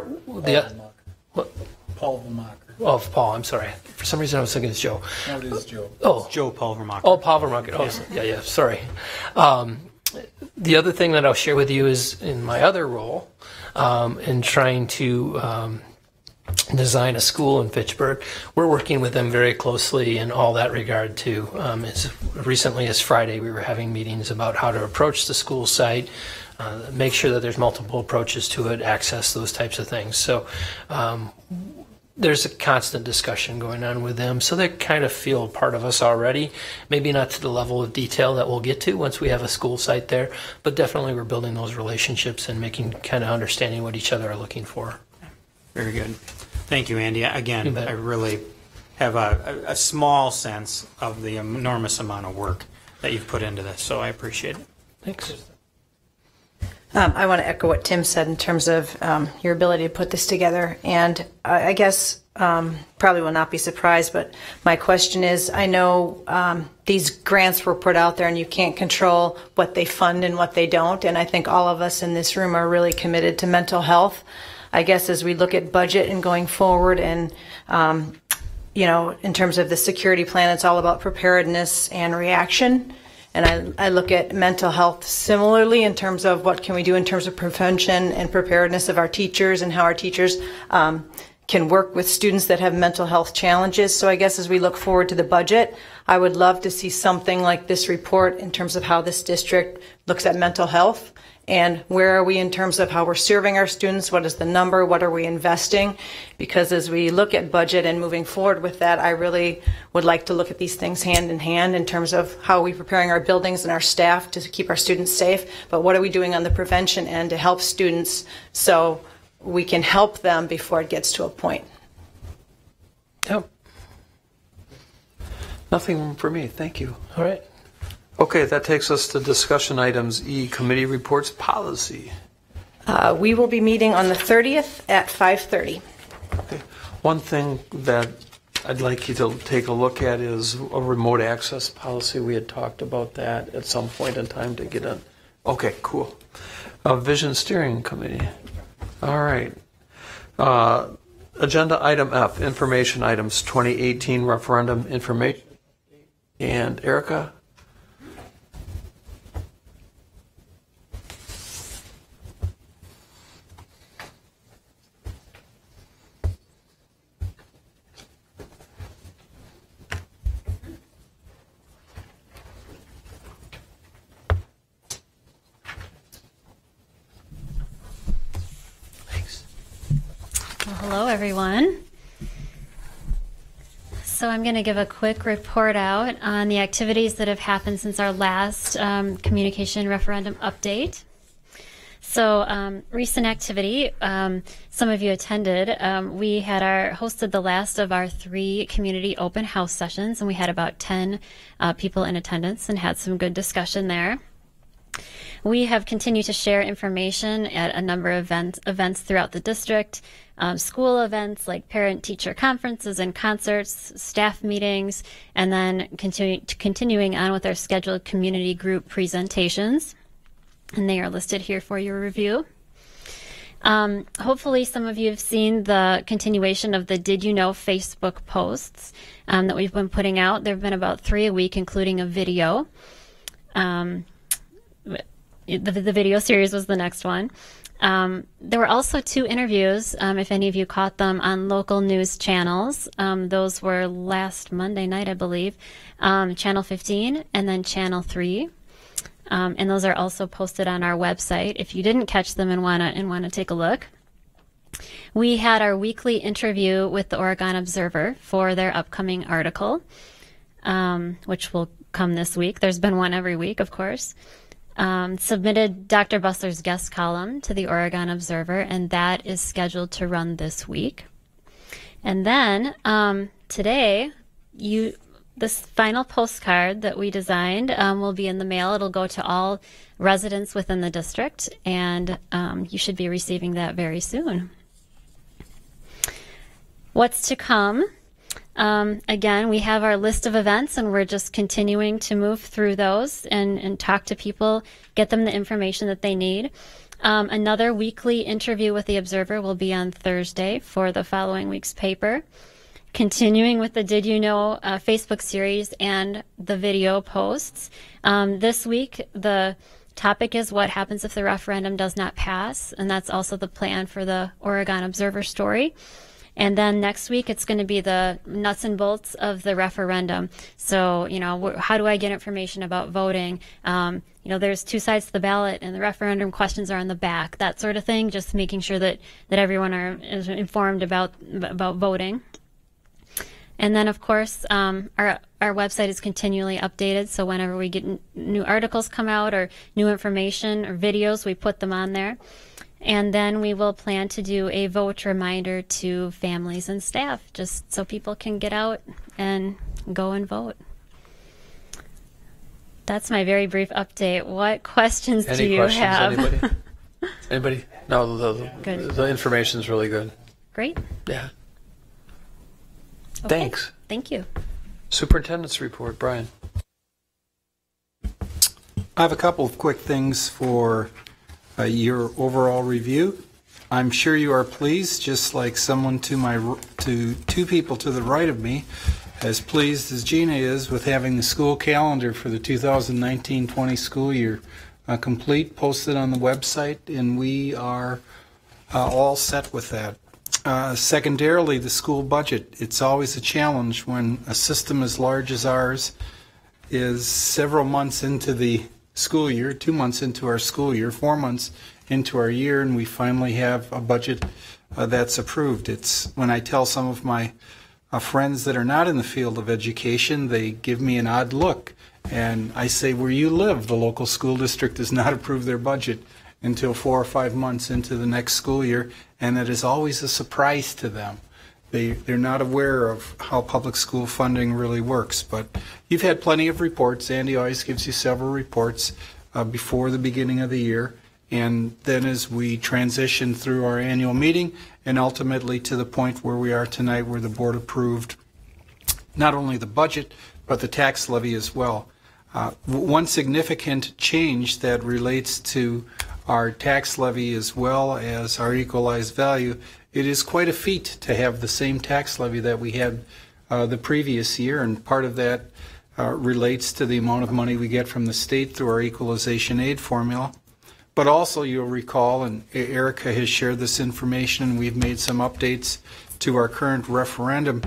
Paul Vermacher. Oh, Paul, I'm sorry. For some reason I was thinking it's Joe. No, it is Joe. Oh, Joe Paul Vermacher. Oh, Paul Vermacher. Oh, yeah, sorry. The other thing that I'll share with you is in my other role in trying to design a school in Fitchburg. We're working with them very closely in all that regard too. As recently as Friday, we were having meetings about how to approach the school site, make sure that there's multiple approaches to it, access those types of things. So there's a constant discussion going on with them. So they kind of feel part of us already, maybe not to the level of detail that we'll get to once we have a school site there, but definitely we're building those relationships and making kind of understanding what each other are looking for. Very good. Thank you, Andy. You Again, bet. I really have a small sense of the enormous amount of work that you've put into this, so I appreciate it. Thanks. I want to echo what Tim said in terms of your ability to put this together. And I guess probably will not be surprised, but my question is, I know these grants were put out there and you can't control what they fund and what they don't. And I think all of us in this room are really committed to mental health. I guess as we look at budget and going forward and, you know, in terms of the security plan, it's all about preparedness and reaction. And I look at mental health similarly in terms of what can we do in terms of prevention and preparedness of our teachers and how our teachers can work with students that have mental health challenges. So I guess as we look forward to the budget, I would love to see something like this report in terms of how this district looks at mental health. And where are we in terms of how we're serving our students? What is the number? What are we investing? Because as we look at budget and moving forward with that, I really would like to look at these things hand in hand in terms of how are we preparing our buildings and our staff to keep our students safe, but what are we doing on the prevention end to help students so we can help them before it gets to a point. Yep. Nothing for me. Thank you. All right. Okay, that takes us to discussion items E, committee reports policy. We will be meeting on the 30th at 5:30. Okay. One thing that I'd like you to take a look at is a remote access policy. We had talked about that at some point in time to get in. Okay, cool. Vision Steering Committee. All right. Agenda item F, information items, 2018 referendum information. And Erica? Well, hello, everyone. So I'm going to give a quick report out on the activities that have happened since our last communication referendum update. So recent activity, some of you attended. We had hosted the last of our 3 community open house sessions, and we had about 10 people in attendance and had some good discussion there. We have continued to share information at a number of events throughout the district, school events like parent-teacher conferences and concerts, staff meetings, and then continuing on with our scheduled community group presentations. And they are listed here for your review. Hopefully some of you have seen the continuation of the Did You Know Facebook posts that we've been putting out. There have been about 3 a week, including a video. The video series was the next one. There were also 2 interviews, if any of you caught them, on local news channels. Those were last Monday night, I believe, Channel 15 and then Channel 3. and those are also posted on our website if you didn't catch them and want to take a look. We had our weekly interview with the Oregon Observer for their upcoming article, which will come this week. There's been one every week, of course. Submitted Dr. Bussler's guest column to the Oregon Observer, and that is scheduled to run this week. And then today, this final postcard that we designed will be in the mail. It'll go to all residents within the district, and you should be receiving that very soon. What's to come? Again, we have our list of events, and we're just continuing to move through those and talk to people, get them the information that they need. Another weekly interview with the Observer will be on Thursday for the following week's paper. Continuing with the Did You Know Facebook series and the video posts. This week, the topic is what happens if the referendum does not pass, and that's also the plan for the Oregon Observer story. And then next week, it's going to be the nuts and bolts of the referendum. So, how do I get information about voting? There's two sides to the ballot, and the referendum questions are on the back, that sort of thing, just making sure that everyone is informed about voting. And then, of course, our website is continually updated, so whenever we get new articles come out or new information or videos, we put them on there. And then we will plan to do a vote reminder to families and staff, just so people can get out and go and vote. That's my very brief update. What questions do you have? Any questions, anybody? Anybody? No, the information's really good. Great. Yeah. Okay. Thanks. Thank you. Superintendent's report, Brian. I have a couple of quick things for your overall review. I'm sure you are pleased, just like someone to two people to the right of me, as pleased as Gina is with having the school calendar for the 2019-20 school year complete, posted on the website, and we are all set with that. Secondarily, the school budget. It's always a challenge when a system as large as ours is several months into the school year, 2 months into our school year, 4 months into our year, and we finally have a budget that's approved. It's when I tell some of my friends that are not in the field of education, they give me an odd look, and I say, where you live, the local school district does not approve their budget until 4 or 5 months into the next school year, and it is always a surprise to them. They're not aware of how public school funding really works. But you've had plenty of reports. Andy always gives you several reports before the beginning of the year. And then as we transition through our annual meeting and ultimately to the point where we are tonight, where the board approved not only the budget, but the tax levy as well. One significant change that relates to our tax levy as well as our equalized value, it is quite a feat to have the same tax levy that we had the previous year, and part of that relates to the amount of money we get from the state through our Equalization Aid formula. But also you'll recall, and Erica has shared this information, and we've made some updates to our current referendum.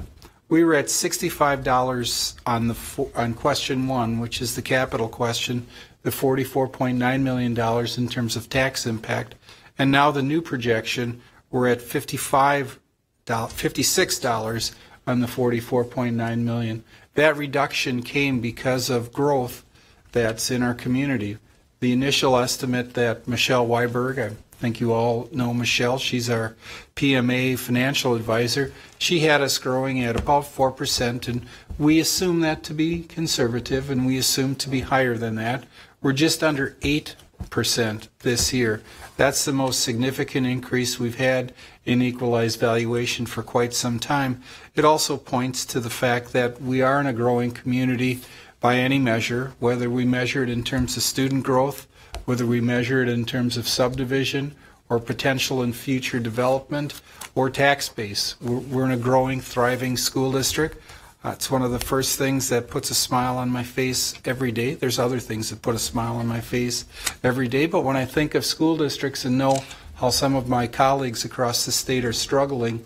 We were at $65 on question one, which is the capital question, the $44.9 million in terms of tax impact. And now the new projection, we're at $56 on the $44.9 million. That reduction came because of growth that's in our community. The initial estimate that Michelle Weiberg, I think you all know Michelle, she's our PMA financial advisor, she had us growing at about 4%, and we assume that to be conservative, and we assume to be higher than that. We're just under 8% this year. That's the most significant increase we've had in equalized valuation for quite some time. It also points to the fact that we are in a growing community by any measure, whether we measure it in terms of student growth, whether we measure it in terms of subdivision or potential in future development or tax base. We're in a growing, thriving school district. It's one of the first things that puts a smile on my face every day. There's other things that put a smile on my face every day, but when I think of school districts and know how some of my colleagues across the state are struggling,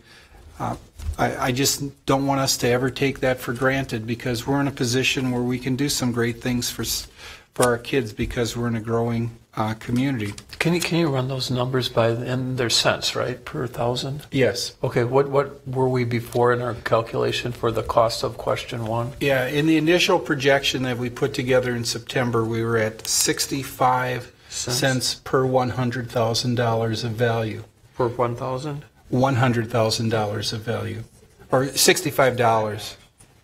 I just don't want us to ever take that for granted, because we're in a position where we can do some great things for our kids because we're in a growing community. Can you run those numbers by, and there's cents, right, per thousand? Yes. Okay, what were we before in our calculation for the cost of question one? Yeah, in the initial projection that we put together in September, we were at 65 cents per $100,000 of value. For 1,000? $100,000 of value, or $65.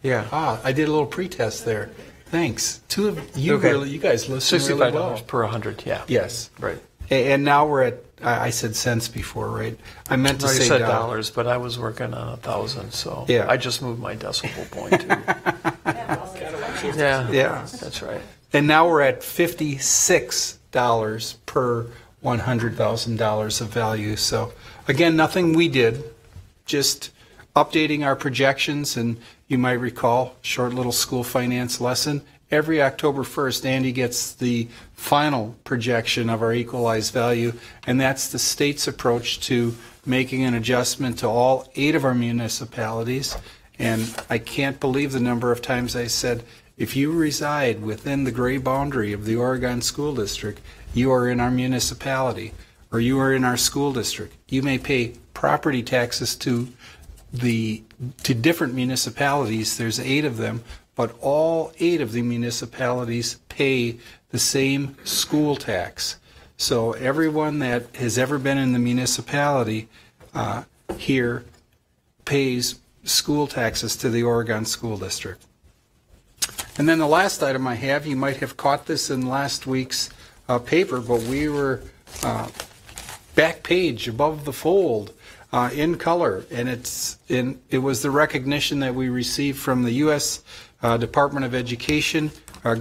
Yeah. I did a little pretest there. Thanks. Two of you Okay. you guys listen really $65 well. per 100, yeah. Yes. Right. And now we're at, I said cents before, right? I meant to No, you say said dollars. dollars, but I was working on 1,000, so Yeah. I just moved my decimal point too. Yeah. Yeah. That's right. And now we're at $56 per $100,000 of value. So again, nothing we did, just updating our projections. And you might recall, short little school finance lesson. Every October 1st, Andy gets the final projection of our equalized value, and that's the state's approach to making an adjustment to all 8 of our municipalities. And I can't believe the number of times I said, if you reside within the gray boundary of the Oregon School District, you are in our municipality, or you are in our school district. You may pay property taxes to different municipalities. There's 8 of them, but all 8 of the municipalities pay the same school tax. So everyone that has ever been in the municipality here pays school taxes to the Oregon School District. And then the last item I have, you might have caught this in last week's paper, but we were back page above the fold in color, and it was the recognition that we received from the U.S. Department of Education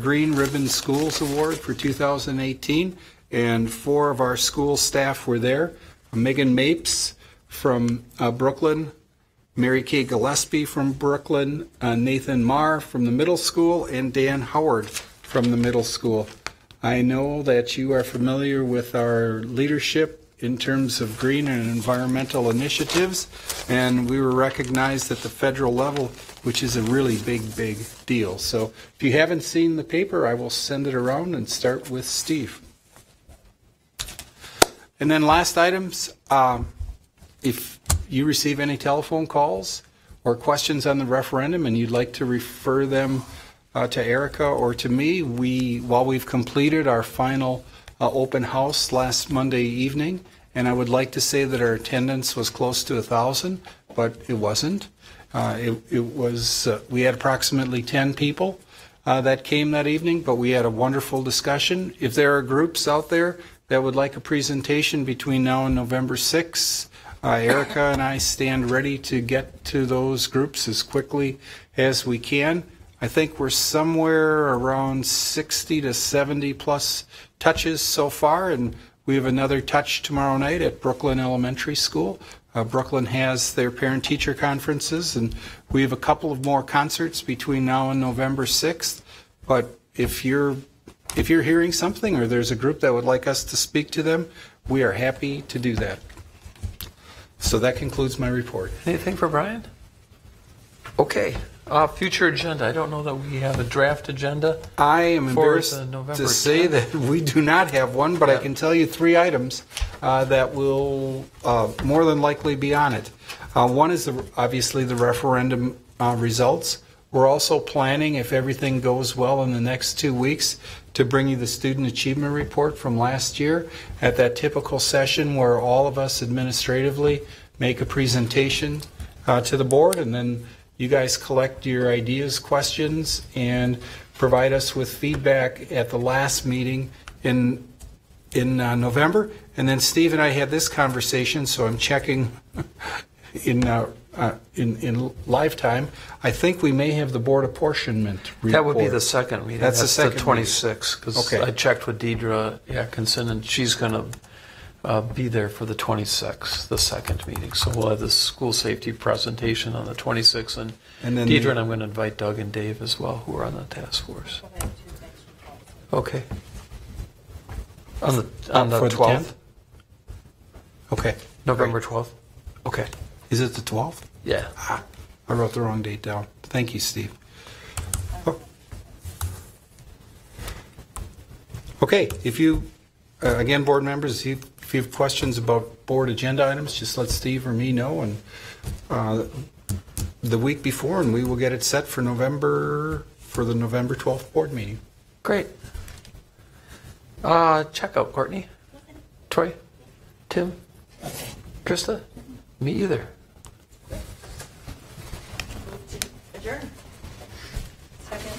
Green Ribbon Schools Award for 2018, and 4 of our school staff were there. Megan Mapes from Brooklyn, Mary Kay Gillespie from Brooklyn, Nathan Marr from the middle school, and Dan Howard from the middle school. I know that you are familiar with our leadership in terms of green and environmental initiatives, and we were recognized at the federal level, which is a really big deal. So if you haven't seen the paper, I will send it around and start with Steve. And then last items, if you receive any telephone calls or questions on the referendum and you'd like to refer them to Erica or to me, while we've completed our final open house last Monday evening, and I would like to say that our attendance was close to 1,000, but it wasn't. We had approximately 10 people that came that evening, but we had a wonderful discussion. If there are groups out there that would like a presentation between now and November 6th, Erica and I stand ready to get to those groups as quickly as we can. I think we're somewhere around 60 to 70 plus touches so far, and we have another touch tomorrow night at Brooklyn Elementary School. Brooklyn has their parent-teacher conferences, and we have a couple of more concerts between now and November 6th. But if you're hearing something or there's a group that would like us to speak to them, we are happy to do that. So that concludes my report. Anything for Brian? Okay. Future agenda. I don't know that we have a draft agenda. I am For embarrassed the November to say 10th. that we do not have one, but I can tell you 3 items that will more than likely be on it. One is obviously the referendum results. We're also planning, if everything goes well in the next 2 weeks, to bring you the Student Achievement Report from last year at that typical session where all of us administratively make a presentation to the board, and then you guys collect your ideas, questions, and provide us with feedback at the last meeting in November. And then Steve and I had this conversation, so I'm checking in live time. I think we may have the board apportionment report. That would be the second meeting. That's the second the 26th, because Okay. I checked with Deidre Atkinson, and she's going to be there for the 26th, the second meeting. So we'll have the school safety presentation on the 26th, and then Deidre and I'm going to invite Doug and Dave as well, who are on the task force. Okay. On the for the 12th? 10th? Okay. November 12th? Okay. Is it the 12th? Yeah. I wrote the wrong date down. Thank you, Steve. Oh. Okay, if you, again, board members, if you have questions about board agenda items, just let Steve or me know, and the week before, and we will get it set for the November 12th board meeting. Great. Checkout, Courtney? Troy? Tim? Krista? Me either. Adjourn. Second.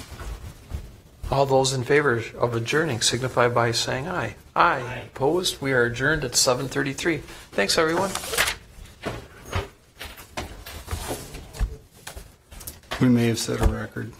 All those in favor of adjourning signify by saying aye. Aye. Opposed? We are adjourned at 7:33. Thanks, everyone. We may have set a record.